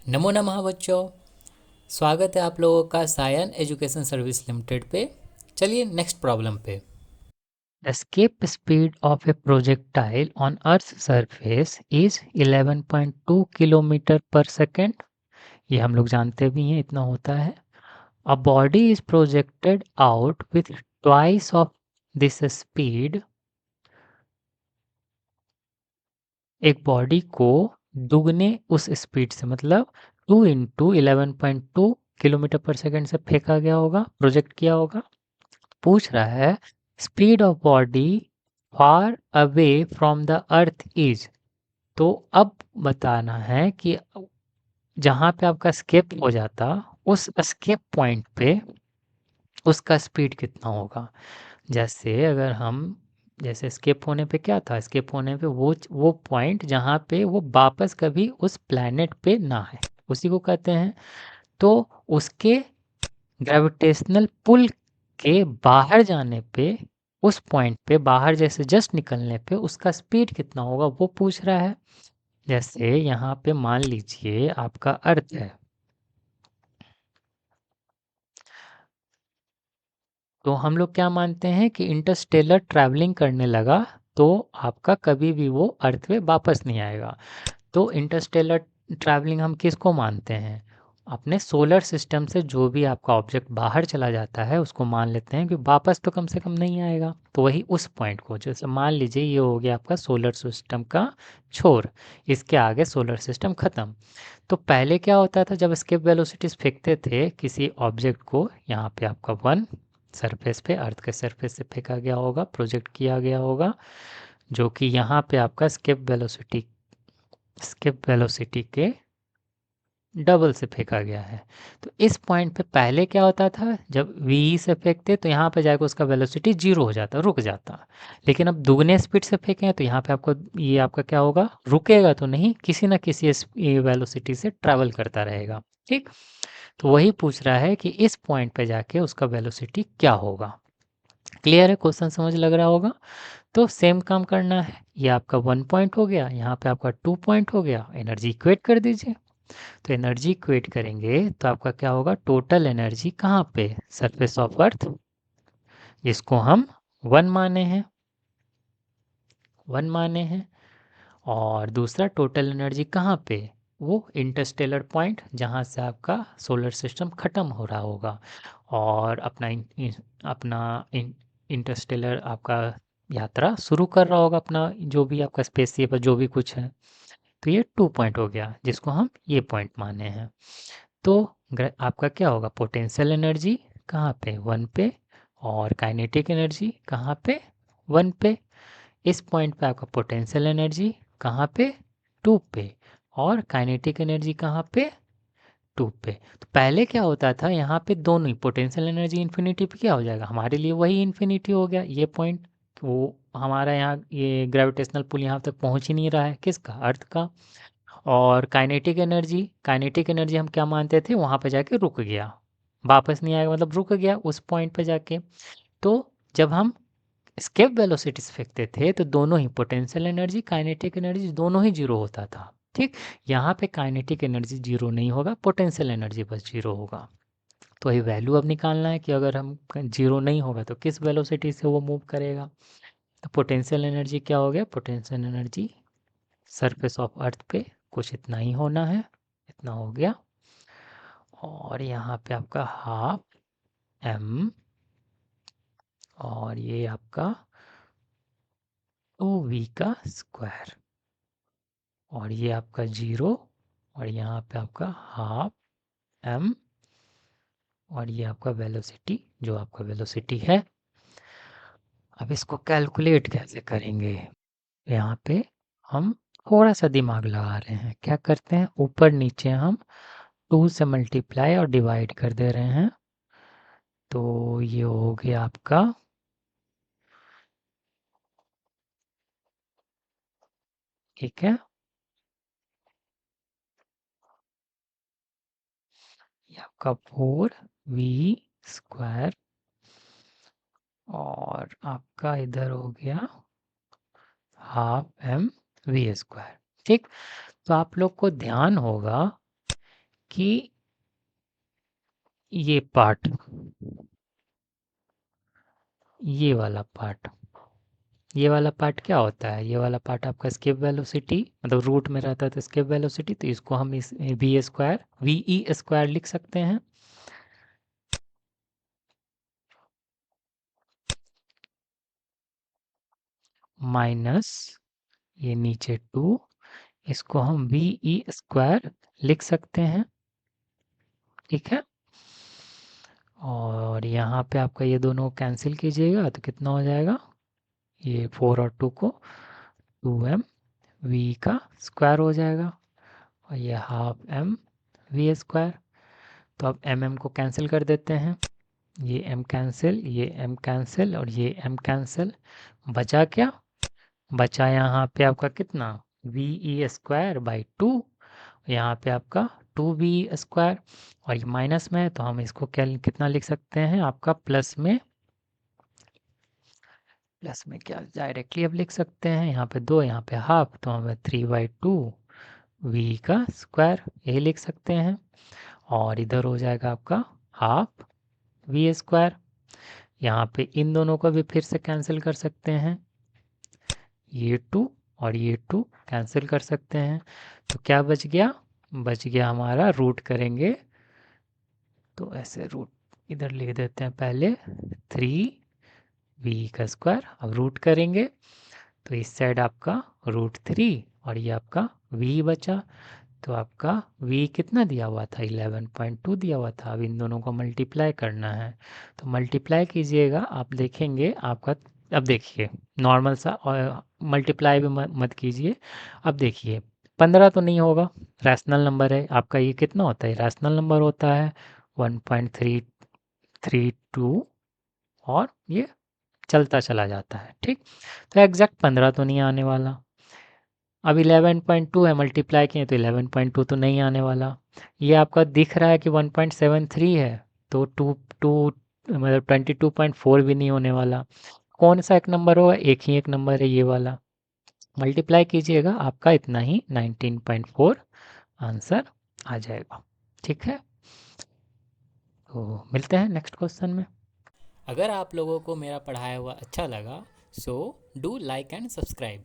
नमो नमः बच्चों। स्वागत है आप लोगों का सायन एजुकेशन सर्विस लिमिटेड पे। चलिए नेक्स्ट प्रॉब्लम पे। The escape speed of a projectile on Earth's surface is 11.2 kilometre पर सेकेंड। ये हम लोग जानते भी हैं, इतना होता है। A body is projected out with twice of this speed। एक बॉडी को दुगने उस स्पीड से, मतलब 2 इंटू 11.2 किलोमीटर पर सेकेंड से फेंका गया होगा, प्रोजेक्ट किया होगा। पूछ रहा है speed of body far away from the earth is. तो अब बताना है कि जहाँ पे आपका स्केप हो जाता, उस स्केप पॉइंट पे उसका स्पीड कितना होगा। जैसे अगर हम, जैसे स्केप होने पे क्या था, स्केप होने पे वो पॉइंट जहाँ पे वो वापस कभी उस प्लैनेट पे ना है, उसी को कहते हैं। तो उसके ग्रेविटेशनल पुल के बाहर जाने पे, उस पॉइंट पे बाहर जैसे जस्ट निकलने पे उसका स्पीड कितना होगा वो पूछ रहा है। जैसे यहाँ पे मान लीजिए आपका अर्थ है, तो हम लोग क्या मानते हैं कि इंटरस्टेलर ट्रैवलिंग करने लगा तो आपका कभी भी वो अर्थ पे वापस नहीं आएगा। तो इंटरस्टेलर ट्रैवलिंग हम किसको मानते हैं, अपने सोलर सिस्टम से जो भी आपका ऑब्जेक्ट बाहर चला जाता है उसको मान लेते हैं कि वापस तो कम से कम नहीं आएगा। तो वही उस पॉइंट को, जैसे मान लीजिए ये हो गया आपका सोलर सिस्टम का छोर, इसके आगे सोलर सिस्टम ख़त्म। तो पहले क्या होता था, जब एस्केप वेलोसिटीज फेंकते थे किसी ऑब्जेक्ट को, यहाँ पे आपका वन सरफेस पे, अर्थ के सरफेस से फेंका गया होगा, प्रोजेक्ट किया गया होगा, जो कि यहाँ पे आपका स्केप वेलोसिटी के डबल से फेंका गया है। तो इस पॉइंट पे पहले क्या होता था, जब वी से फेंकते तो यहाँ पे जाकर उसका वेलोसिटी जीरो हो जाता, रुक जाता। लेकिन अब दुगने स्पीड से फेंकें तो यहाँ पे आपको, ये आपका क्या होगा, रुकेगा तो नहीं, किसी ना किसी वेलोसिटी से ट्रैवल करता रहेगा। ठीक, तो वही पूछ रहा है कि इस पॉइंट पे जाके उसका वेलोसिटी क्या होगा। क्लियर है, क्वेश्चन समझ लग रहा होगा। तो सेम काम करना है, ये आपका 1 पॉइंट हो गया, यहाँ पे आपका 2 पॉइंट हो गया, एनर्जी इक्वेट कर दीजिए। तो एनर्जी इक्वेट करेंगे तो आपका क्या होगा, टोटल एनर्जी कहाँ पे, सरफेस ऑफ अर्थ, जिसको हम वन माने हैं, वन माने हैं। और दूसरा टोटल एनर्जी कहाँ पे, वो इंटरस्टेलर पॉइंट जहाँ से आपका सोलर सिस्टम ख़त्म हो रहा होगा और अपना इंटरस्टेलर आपका यात्रा शुरू कर रहा होगा, अपना जो भी आपका स्पेसशिप है, जो भी कुछ है। तो ये 2 पॉइंट हो गया, जिसको हम ये पॉइंट माने हैं। तो आपका क्या होगा, पोटेंशियल एनर्जी कहाँ पे, वन पे, और काइनेटिक एनर्जी कहाँ पे, वन पे। इस पॉइंट पे आपका पोटेंशियल एनर्जी कहाँ पे, टू पे, और काइनेटिक एनर्जी कहाँ पे, टू पे। तो पहले क्या होता था, यहाँ पे दोनों ही पोटेंशियल एनर्जी इन्फिनिटी पे क्या हो जाएगा, हमारे लिए वही इन्फिनिटी हो गया ये पॉइंट। वो हमारा यहाँ ये ग्रेविटेशनल पुल यहाँ तक पहुँच ही नहीं रहा है, किसका, अर्थ का। और काइनेटिक एनर्जी हम क्या मानते थे, वहाँ पे जाके रुक गया, वापस नहीं आएगा, मतलब रुक गया उस पॉइंट पे जाके। तो जब हम एस्केप वेलोसिटीज फेंकते थे तो दोनों ही पोटेंशियल एनर्जी, काइनेटिक एनर्जी दोनों ही जीरो होता था। ठीक, यहाँ पे काइनेटिक एनर्जी जीरो नहीं होगा, पोटेंशियल एनर्जी बस जीरो होगा। तो ये वैल्यू अब निकालना है कि अगर हम जीरो नहीं होगा तो किस वेलोसिटी से वो मूव करेगा। तो पोटेंशियल एनर्जी क्या हो गया, potential energy surface of earth पे कुछ इतना ही होना है, इतना हो गया। और यहाँ पे आपका हाफ एम, और ये आपका 2v का स्क्वायर, और ये आपका जीरो, और यहाँ पे आपका हाफ एम, और ये आपका वेलोसिटी, जो आपका वेलोसिटी है। अब इसको कैलकुलेट कैसे करेंगे, यहाँ पे हम थोड़ा सा दिमाग लगा रहे हैं, क्या करते हैं, ऊपर नीचे हम 2 से मल्टीप्लाई और डिवाइड कर दे रहे हैं। तो ये हो गया आपका, ठीक है, ये आपका 4v स्क्वायर, और आपका इधर हो गया हाफ एम वी स्क्वायर। ठीक, तो आप लोग को ध्यान होगा कि ये पार्ट, ये वाला पार्ट क्या होता है? ये वाला पार्ट आपका स्केप वेलोसिटी, मतलब रूट में रहता है तो स्केप वेलोसिटी, तो इसको हम इस वी ई स्क्वायर लिख सकते हैं, माइनस ये नीचे 2, इसको हम वी ई स्क्वायर लिख सकते हैं। ठीक है, और यहाँ पे आपका ये दोनों कैंसिल कीजिएगा तो कितना हो जाएगा, ये 4 और 2 को 2m वी का स्क्वायर हो जाएगा, और ये हाफ एम वी स्क्वायर। तो अब एम को कैंसिल कर देते हैं, ये m कैंसिल, ये m कैंसिल और ये m कैंसिल, बचा क्या? बचा यहाँ पे आपका कितना, वी ई स्क्वायर बाई 2, यहाँ पे आपका 2v स्क्वायर, और ये माइनस में है तो हम इसको क्या कितना लिख सकते हैं, आपका प्लस में क्या डायरेक्टली अब लिख सकते हैं, यहाँ पे 2 यहाँ पे हाफ, तो हमें 3/2 वी का स्क्वायर यही लिख सकते हैं, और इधर हो जाएगा आपका हाफ वी स्क्वायर। यहाँ पे इन दोनों को भी फिर से कैंसिल कर सकते हैं, ये 2 और ये 2 कैंसिल कर सकते हैं, तो क्या बच गया? बच गया हमारा, रूट करेंगे तो ऐसे रूट इधर लिख देते हैं पहले, 3v का स्क्वायर, अब रूट करेंगे तो इस साइड आपका √3 और ये आपका v बचा, तो आपका v कितना दिया हुआ था, 11.2 दिया हुआ था। अब इन दोनों को मल्टीप्लाई करना है, तो मल्टीप्लाई कीजिएगा, आप देखेंगे आपका, अब देखिए नॉर्मल सा, और मल्टीप्लाई भी मत कीजिए। अब देखिए 15 तो नहीं होगा, रैशनल नंबर है आपका, ये कितना होता है, रैशनल नंबर होता है 1.332, और ये चलता चला जाता है। ठीक, तो एग्जैक्ट 15 तो नहीं आने वाला। अब 11.2 है, मल्टीप्लाई किए तो 11.2 तो नहीं आने वाला। ये आपका दिख रहा है कि 1.73 है, तो टू टू मतलब 22.4 भी नहीं होने वाला। कौन सा एक नंबर होगा, एक ही एक नंबर है, ये वाला। मल्टीप्लाई कीजिएगा, आपका इतना ही 19.4 आंसर आ जाएगा। ठीक है, तो मिलते हैं नेक्स्ट क्वेश्चन में। अगर आप लोगों को मेरा पढ़ाया हुआ अच्छा लगा, so do like and subscribe.